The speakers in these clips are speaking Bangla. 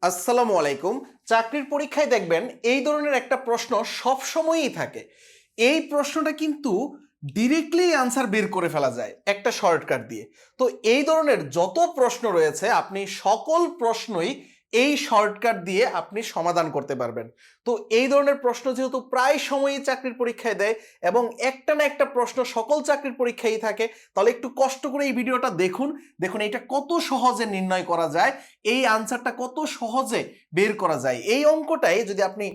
আসসালামু আলাইকুম। চাকরির পরীক্ষায় দেখবেন এই ধরনের একটা প্রশ্ন সব সময়ই থাকে। এই প্রশ্নটা কিন্তু ডিরেক্টলি আনসার বের করে ফেলা যায় একটা শর্টকাট দিয়ে। তো এই ধরনের যত প্রশ্ন রয়েছে আপনি সকল প্রশ্নই এই শর্টকাট দিয়ে আপনি সমাধান করতে পারবেন। তো এই ধরনের প্রশ্ন যেহেতু প্রায় সময়ই চাকরির পরীক্ষায় দেয় এবং একটা না একটা প্রশ্ন সকল চাকরির পরীক্ষায় থাকে, তাহলে একটু কষ্ট করে এই ভিডিওটা দেখুন। দেখুন এটা কত সহজে নির্ণয় করা যায়, এই আনসারটা কত সহজে বের করা যায়। এই অঙ্কটাই যদি আপনি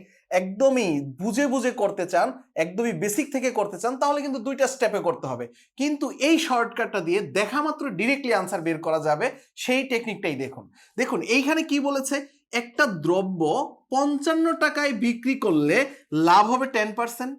একদমই বুঝে বুঝে করতে চান, একদমই বেসিক থেকে করতে চান, তাহলে কিন্তু দুইটা স্টেপে করতে হবে। কিন্তু এই শর্টকাটটা দিয়ে দেখা মাত্র ডিরেক্টলি আনসার বের করা যাবে, সেই টেকনিকটাই দেখুন। দেখুন এইখানে কি বলেছে, একটা দ্রব্য 55 টাকায় বিক্রি করলে লাভ হবে 10%।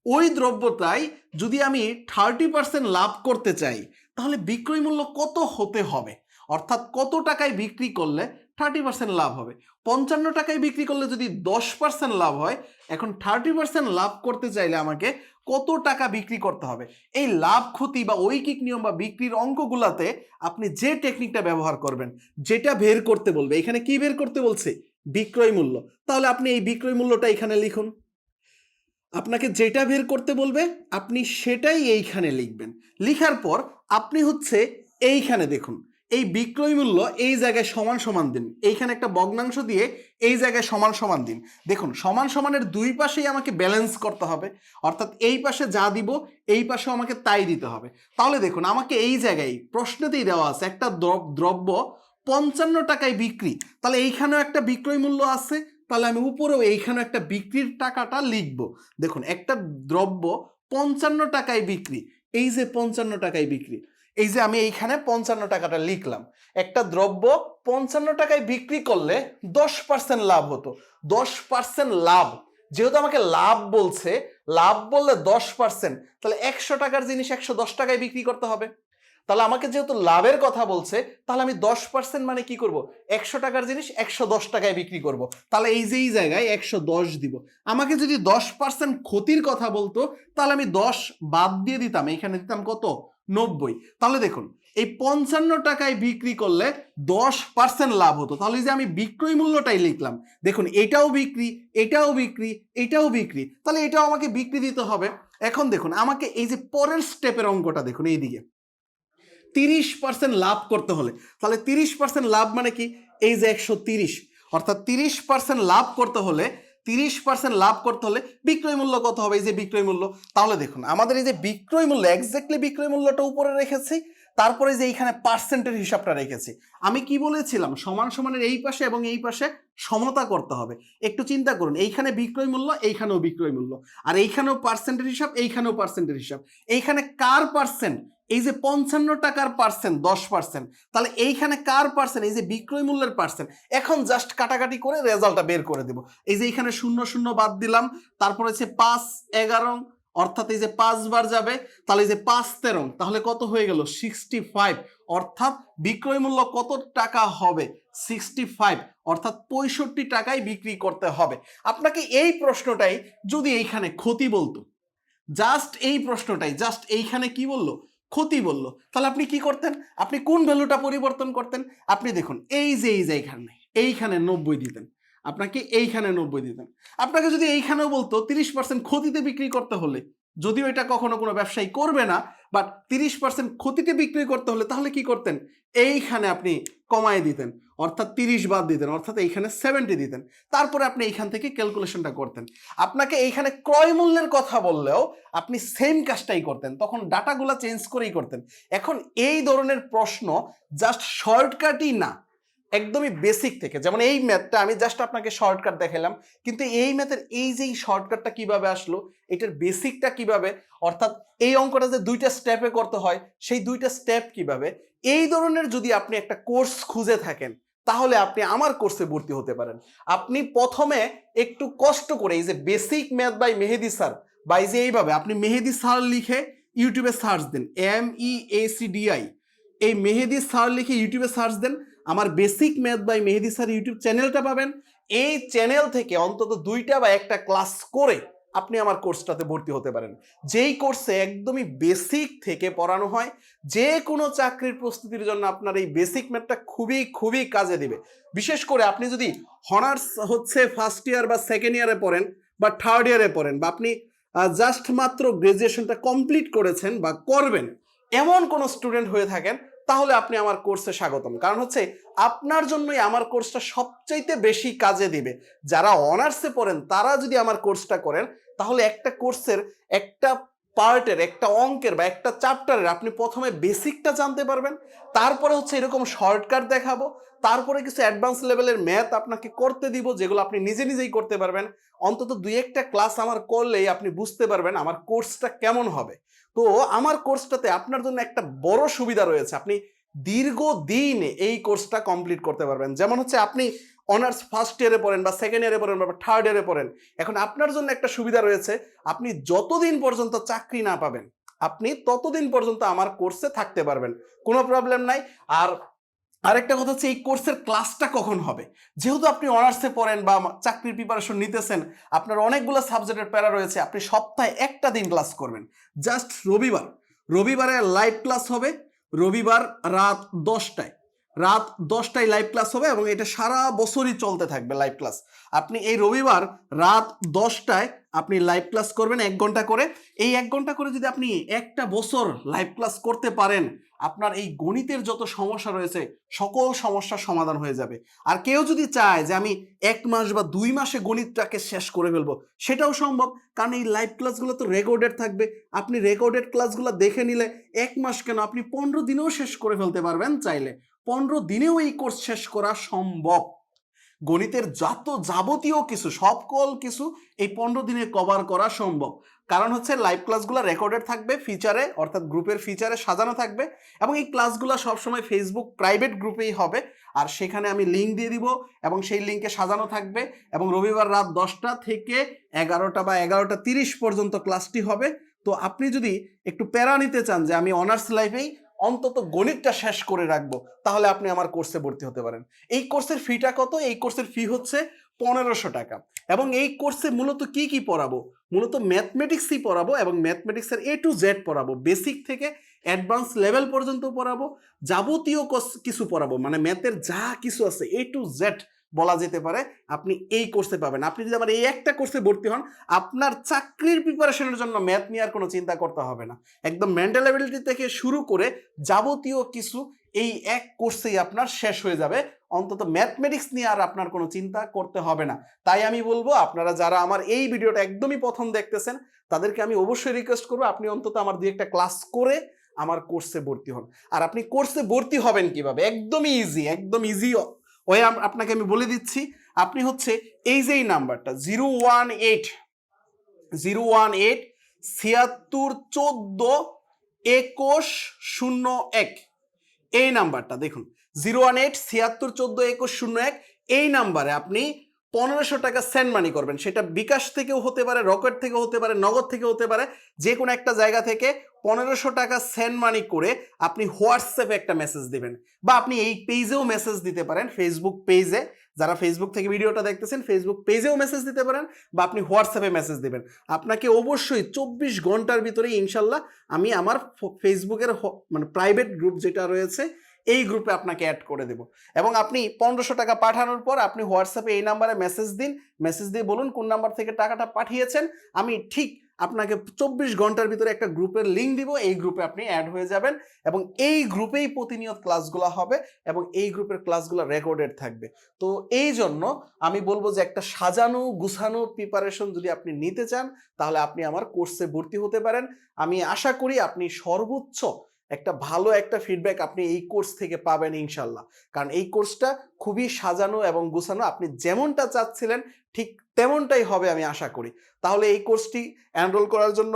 ওই দ্রব্যটাই যদি আমি 30% লাভ করতে চাই, তাহলে বিক্রয় মূল্য কত হতে হবে, অর্থাৎ কত টাকায় বিক্রি করলে 30% লাভ হবে। 55 টাকায় বিক্রি করলে যদি 10% লাভ হয়, এখন 30% লাভ করতে চাইলে আমাকে কত টাকা বিক্রি করতে হবে। এই লাভ ক্ষতি বা ঐকিক নিয়ম বা বিক্রির অঙ্কগুলাতে আপনি যে টেকনিকটা ব্যবহার করবেন, যেটা বের করতে বলবে, এখানে কি বের করতে বলছে, বিক্রয় মূল্য, তাহলে আপনি এই বিক্রয় মূল্যটা এখানে লিখুন। আপনাকে যেটা বের করতে বলবে আপনি সেটাই এইখানে লিখবেন। লিখার পর আপনি হচ্ছে এইখানে দেখুন, এই বিক্রয় মূল্য এই জায়গায় সমান সমান দিন, এইখানে একটা ভগ্নাংশ দিয়ে এই জায়গায় সমান সমান দিন। দেখুন সমান সমানের দুই পাশেই আমাকে ব্যালেন্স করতে হবে, অর্থাৎ এই পাশে যা দিব এই পাশেও আমাকে তাই দিতে হবে। তাহলে দেখুন আমাকে এই জায়গায় প্রশ্নতেই দেওয়া আছে একটা দ্রব্য 55 টাকায় বিক্রি, তাহলে এইখানেও একটা বিক্রয় মূল্য আছে, তাহলে আমি উপরেও এইখানে একটা বিক্রির টাকাটা লিখব। দেখুন একটা দ্রব্য 55 টাকায় বিক্রি, এই যে 55 টাকায় বিক্রি, এই যে আমি এইখানে 55 টাকাটা লিখলাম। একটা দ্রব্য 55 টাকায় বিক্রি করলে 10% লাভ হতো। 10% লাভ, যেহেতু আমাকে লাভ বলছে, লাভ বললে 10%, তাহলে 100 টাকার জিনিস 110 টাকায় বিক্রি করতে হবে। তাহলে আমাকে যেহেতু লাভের কথা বলছে, তাহলে আমি 10% মানে কি করব, 100 টাকার জিনিস 110 টাকায় বিক্রি করব। তাহলে এই যে এই জায়গায় 110 দিব। আমাকে যদি 10% ক্ষতির কথা বলতো, তাহলে আমি 10 বাদ দিয়ে দিতাম, এখানে দিতাম কত, 90। তাহলে দেখুন এই 55 টাকায় বিক্রি করলে 10% লাভ হতো, তাহলে যে আমি বিক্রয় মূল্যটাই লিখলাম। দেখুন এটাও বিক্রি, এটাও বিক্রি, এটাও বিক্রি, তাহলে এটাও আমাকে বিক্রি দিতে হবে। এখন দেখুন আমাকে এই যে পরের স্টেপের অঙ্কটা দেখুন, এইদিকে 30% লাভ করতে হলে, তাহলে 30% লাভ মানে কি, এই যে 130, অর্থাৎ 30% লাভ করতে হলে, 30% লাভ করতে হলে বিক্রয় মূল্য কত হবে, এই যে বিক্রয় মূল্য। তাহলে দেখুন আমাদের এই যে বিক্রয় মূল্য, এক্স্যাক্টলি বিক্রয় মূল্যটা উপরে রেখেছি, তারপরে যে এইখানে পার্সেন্টের হিসাবটা রেখেছি। আমি কি বলেছিলাম, সমান সমানের এই পাশে এবং এই পাশে সমতা করতে হবে। একটু চিন্তা করুন, এইখানে বিক্রয় মূল্য, এইখানেও বিক্রয় মূল্য, আর এইখানেও পার্সেন্টের হিসাব, এইখানেও পার্সেন্টের হিসাব। এইখানে কার পার্সেন্ট, এই যে 55 টাকার পার্সেন্ট 10%, তাহলে এইখানে কার পার্সেন্ট, এই যে বিক্রয় মূল্যের পার্সেন্ট। এখন জাস্ট কাটাকাটি করে রেজাল্টটা বের করে দেব। এই যে এইখানে 0 0 বাদ দিলাম, তারপরে হচ্ছে 5 11, অর্থাৎ এই যে 5 বার যাবে, তাহলে এই যে 5 13, তাহলে কত হয়ে গেল 65, অর্থাৎ বিক্রয় মূল্য কত টাকা হবে, 65, অর্থাৎ 65 টাকায় বিক্রি করতে হবে। আপনাকে এই প্রশ্নটাই যদি এইখানে ক্ষতি বলতো, জাস্ট এই প্রশ্নটাই, জাস্ট এইখানে কি বললো, ক্ষতি বললো, তাহলে আপনি কি করতেন, আপনি কোন ভ্যালুটা পরিবর্তন করতেন। আপনি দেখুন এই যে এইখানে 90 দিতেন, আপনাকে এইখানে 90 দিতেন। আপনাকে যদি এইখানেও বলতো 30% ক্ষতিতে বিক্রি করতে হলে, যদিও এটা কখনো কোনো ব্যবসায়ী করবে না, বাট 30% ক্ষতিতে বিক্রি করতে হলে তাহলে কি করতেন, এইখানে আপনি কমায় দিতেন, অর্থাৎ 30 বাদ দিতেন, অর্থাৎ এইখানে 70 দিতেন। তারপরে আপনি এইখান থেকে ক্যালকুলেশনটা করতেন। আপনাকে এইখানে ক্রয় মূল্যের কথা বললেও আপনি সেম কাজটাই করতেন, তখন ডাটাগুলো চেঞ্জ করেই করতেন। এখন এই ধরনের প্রশ্ন জাস্ট শর্টকাটই না, একদমই বেসিক থেকে, যেমন এই ম্যাথটা আমি জাস্ট আপনাকে শর্টকাট দেখালাম, কিন্তু এই ম্যাথের এই যে শর্টকাটটা কিভাবে আসলো, এটার বেসিকটা কিভাবে, অর্থাৎ এই অঙ্কটা যে দুইটা স্টেপে করতে হয়, সেই দুইটা স্টেপ কিভাবে, এই ধরনের যদি আপনি একটা কোর্স খুঁজে থাকেন, তাহলে আপনি আমার কোর্সে ভর্তি হতে পারেন। আপনি প্রথমে একটু কষ্ট করে এই যে basic math by Mehedi sir, বা এই যে এইভাবে আপনি মেহেদি স্যার লিখে ইউটিউবে সার্চ দেন, MEACDI, এই মেহেদি স্যার লিখে ইউটিউবে সার্চ দেন, আমার basic math by Mehedi sir YouTube চ্যানেলটা পাবেন। এই চ্যানেল থেকে অন্তত 2টা বা 1টা ক্লাস করে আপনি আমার কোর্সটাতে ভর্তি হতে পারেন। যেই কোর্সে একদমই বেসিক থেকে পড়ানো হয়, যে কোনো চাকরির প্রস্তুতির জন্য আপনার এই বেসিক ম্যাথটা খুবই খুবই কাজে দিবে। বিশেষ করে আপনি যদি অনার্স হচ্ছে ফার্স্ট ইয়ার বা সেকেন্ড ইয়ারে পড়েন বা থার্ড ইয়ারে পড়েন, বা আপনি জাস্ট মাত্র গ্রাজুয়েশনটা কমপ্লিট করেছেন বা করবেন, এমন কোনো স্টুডেন্ট হয়ে থাকেন, তাহলে আপনি আমার কোর্সে স্বাগতম। কারণ হচ্ছে আপনার জন্যই আমার কোর্সটা সবচাইতে বেশি কাজে দিবে। যারা অনার্সে পড়েন তারা যদি আমার কোর্সটা করেন, তাহলে একটা কোর্সের একটা পার্টের, একটা অঙ্কের বা একটা চ্যাপ্টারের আপনি প্রথমে বেসিকটা জানতে পারবেন, তারপরে হচ্ছে এরকম শর্টকাট দেখাবো, তারপরে কিছু অ্যাডভান্স লেভেলের ম্যাথ আপনাকে করতে দিব, যেগুলো আপনি নিজে নিজেই করতে পারবেন। অন্তত 2-1টা ক্লাস আমার করলেই আপনি বুঝতে পারবেন আমার কোর্সটা কেমন হবে। তো আমার কোর্সটাতে আপনার জন্য একটা বড় সুবিধা রয়েছে, আপনি দীর্ঘদিন এই কোর্সটা কমপ্লিট করতে পারবেন। যেমন হচ্ছে আপনি অনার্স ফার্স্ট ইয়ারে পড়েন বা সেকেন্ড ইয়ারে পড়েন বা থার্ড ইয়ারে পড়েন, এখন আপনার জন্য একটা সুবিধা রয়েছে, আপনি যতদিন পর্যন্ত চাকরি না পাবেন আপনি ততদিন পর্যন্ত আমার কোর্সে থাকতে পারবেন, কোনো প্রবলেম নাই। আর আরেকটা কথা হচ্ছে এই কোর্সের ক্লাসটা কখন হবে। যেহেতু আপনি অনার্সে পড়েন বা চাকরির প্রিপারেশন নিতেছেন, আপনার অনেকগুলো সাবজেক্টের প্যারা রয়েছে, আপনি সপ্তাহে একটা দিন ক্লাস করবেন, জাস্ট রবিবার। রবিবারে লাইভ ক্লাস হবে, রবিবার রাত 10টায়, রাত 10টায় লাইভ ক্লাস হবে এবং এটা সারা বছরই চলতে থাকবে লাইভ ক্লাস। আপনি এই রবিবার রাত 10টায় আপনি লাইভ ক্লাস করবেন 1 ঘন্টা করে। এই 1 ঘন্টা করে যদি আপনি একটা বছর লাইভ ক্লাস করতে পারেন, আপনার এই গণিতের যত সমস্যা রয়েছে সকল সমস্যার সমাধান হয়ে যাবে। আর কেউ যদি চায় যে আমি 1 মাস বা 2 মাসে গণিতটাকে শেষ করে ফেলবো, সেটাও সম্ভব, কারণ এই লাইভ ক্লাসগুলো তো রেকর্ডেড থাকবে। আপনি রেকর্ডেড ক্লাসগুলো দেখে নিলে 1 মাস কেন, আপনি 15 দিনেও শেষ করে ফেলতে পারবেন চাইলে। 15 দিনেও এই কোর্স শেষ করা সম্ভব। গণিতের যত যাবতীয় কিছু, সকল কিছু এই 15 দিনে কভার করা সম্ভব। কারণ হচ্ছে লাইভ ক্লাসগুলো রেকর্ডেড থাকবে ফিচারে, অর্থাৎ গ্রুপের ফিচারে সাজানো থাকবে, এবং এই ক্লাসগুলো সবসময় ফেসবুক প্রাইভেট গ্রুপেই হবে। আর সেখানে আমি লিঙ্ক দিয়ে দিব এবং সেই লিঙ্কে সাজানো থাকবে, এবং রবিবার রাত 10টা থেকে 11টা বা 11:30 পর্যন্ত ক্লাসটি হবে। তো আপনি যদি একটু প্যারা নিতে চান যে আমি অনার্স লাইফেই অন্তত গণিতটা শেষ করে রাখবো, তাহলে আপনি আমার কোর্সে ভর্তি হতে পারেন। এই কোর্সের ফিটা কত? এই কোর্সের ফি হচ্ছে 1500 টাকা। এবং এই কোর্সে মূলত কি কি পড়াবো? মূলত ম্যাথমেটিক্সই পড়াবো, এবং ম্যাথমেটিক্সের A to Z পড়াবো, বেসিক থেকে অ্যাডভান্স লেভেল পর্যন্ত পড়াবো, যাবতীয় কিছু পড়াবো, মানে ম্যাথের যা কিছু আছে A to Z বলা যেতে পারে আপনি এই কোর্সে পাবেন। আপনি যদি আমার এই একটা কোর্সে ভর্তি হন, আপনার চাকরির প্রিপারেশনের জন্য ম্যাথ নিয়ে আর কোনো চিন্তা করতে হবে না। একদম মেন্টাল অ্যাবিলিটি থেকে শুরু করে যাবতীয় কিছু এই এক কোর্সেই আপনার শেষ হয়ে যাবে। অন্তত ম্যাথমেটিক্স নিয়ে আর আপনার কোনো চিন্তা করতে হবে না। তাই আমি বলবো, আপনারা যারা আমার এই ভিডিওটা একদমই প্রথম দেখতেছেন, তাদেরকে আমি অবশ্যই রিকোয়েস্ট করবো আপনি অন্তত আমার 2-1টা ক্লাস করে আমার কোর্সে ভর্তি হন। আর আপনি কোর্সে ভর্তি হবেন কিভাবে? একদমই ইজি, একদম ইজি ওই আপনাকে আমি বলে দিচ্ছি। আপনি হচ্ছে এই যে এই নাম্বারটা 018 76142101, এই নাম্বারটা দেখুন, 01876142101, এই নাম্বারে আপনি 1500 টাকা সেন্ড মানি করবেন। সেটা বিকাশ থেকেও হতে পারে, রকেট থেকেও হতে পারে, নগদ থেকেও হতে পারে, যে কোনো একটা জায়গা থেকে 1500 টাকা সেন্ড মানি করে আপনি হোয়াটসঅ্যাপে একটা মেসেজ দিবেন, বা আপনি এই পেজেও মেসেজ দিতে পারেন, ফেসবুক পেজে, যারা ফেসবুক থেকে ভিডিওটা দেখতেছেন ফেসবুক পেজেও মেসেজ দিতে পারেন, বা আপনি হোয়াটসঅ্যাপে মেসেজ দিবেন। আপনাকে অবশ্যই 24 ঘন্টার ভিতরে ইনশাল্লাহ আমি আমার ফেসবুকের মানে প্রাইভেট গ্রুপ যেটা রয়েছে এই গ্রুপে আপনাকে অ্যাড করে দেব। এবং আপনি 1500 টাকা পাঠানোর পর আপনি হোয়াটসঅ্যাপে এই নাম্বারে মেসেজ দিন, মেসেজ দিয়ে বলুন কোন নাম্বার থেকে টাকাটা পাঠিয়েছেন। আমি ঠিক আপনাকে 24 ঘন্টার ভিতরে একটা গ্রুপের লিঙ্ক দিব, এই গ্রুপে আপনি অ্যাড হয়ে যাবেন, এবং এই গ্রুপেই প্রতিনিয়ত ক্লাসগুলো হবে, এবং এই গ্রুপের ক্লাসগুলো রেকর্ডেড থাকবে। তো এই জন্য আমি বলবো যে একটা সাজানো গুছানো প্রিপারেশন যদি আপনি নিতে চান, তাহলে আপনি আমার কোর্সে ভর্তি হতে পারেন। আমি আশা করি আপনি সর্বোচ্চ একটা ভালো একটা ফিডব্যাক আপনি এই কোর্স থেকে পাবেন ইনশাল্লাহ। কারণ এই কোর্সটা খুবই সাজানো এবং গুছানো, আপনি যেমনটা চাচ্ছিলেন ঠিক তেমনটাই হবে আমি আশা করি। তাহলে এই কোর্সটি এনরোল করার জন্য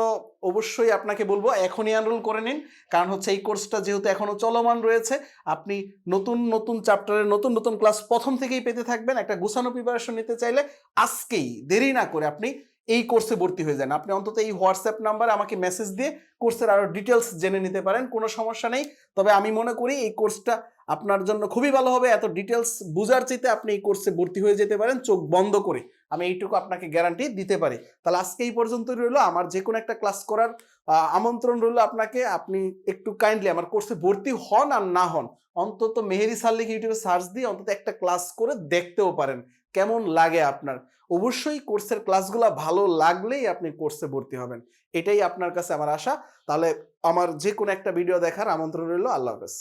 অবশ্যই আপনাকে বলবো এখনই এনরোল করে নিন। কারণ হচ্ছে এই কোর্সটা যেহেতু এখনো চলমান রয়েছে, আপনি নতুন নতুন চ্যাপ্টারের নতুন নতুন ক্লাস প্রথম থেকেই পেতে থাকবেন। একটা গুছানো প্রিপারেশন নিতে চাইলে আজকেই দেরি না করে আপনি এই কোর্সে ভর্তি হয়ে যান। আপনি অন্তত এই হোয়াটসঅ্যাপ নাম্বারে আমাকে মেসেজ দিয়ে কোর্সের আরো ডিটেলস জেনে নিতে পারেন, কোনো সমস্যা নেই। তবে আমি মনে করি এই কোর্সটা আপনার জন্য খুবই ভালো হবে। এত ডিটেলস বুঝার চাইতে আপনি এই কোর্সে ভর্তি হয়ে যেতে পারেন চোখ বন্ধ করে, আমি এইটুকু আপনাকে গ্যারান্টি দিতে পারি। তাহলে আজকে এই পর্যন্তই রইলো। আমার যে কোনো একটা ক্লাস করার আমন্ত্রণ রইলো আপনাকে। আপনি একটু কাইন্ডলি আমার কোর্সে ভর্তি হন আর না হন, অন্তত মেহেদি স্যার লিখে ইউটিউবে সার্চ দিয়ে অন্তত একটা ক্লাস করে দেখতেও পারেন কেমন লাগে আপনার। অবশ্যই কোর্সের ক্লাসগুলো ভালো লাগলেই আপনি কোর্সে ভর্তি হবেন, এটাই আপনার কাছে আমার আশা। তাহলে আমার যে কোনো একটা ভিডিও দেখার আমন্ত্রণ রইলো। আল্লাহ হাফেজ।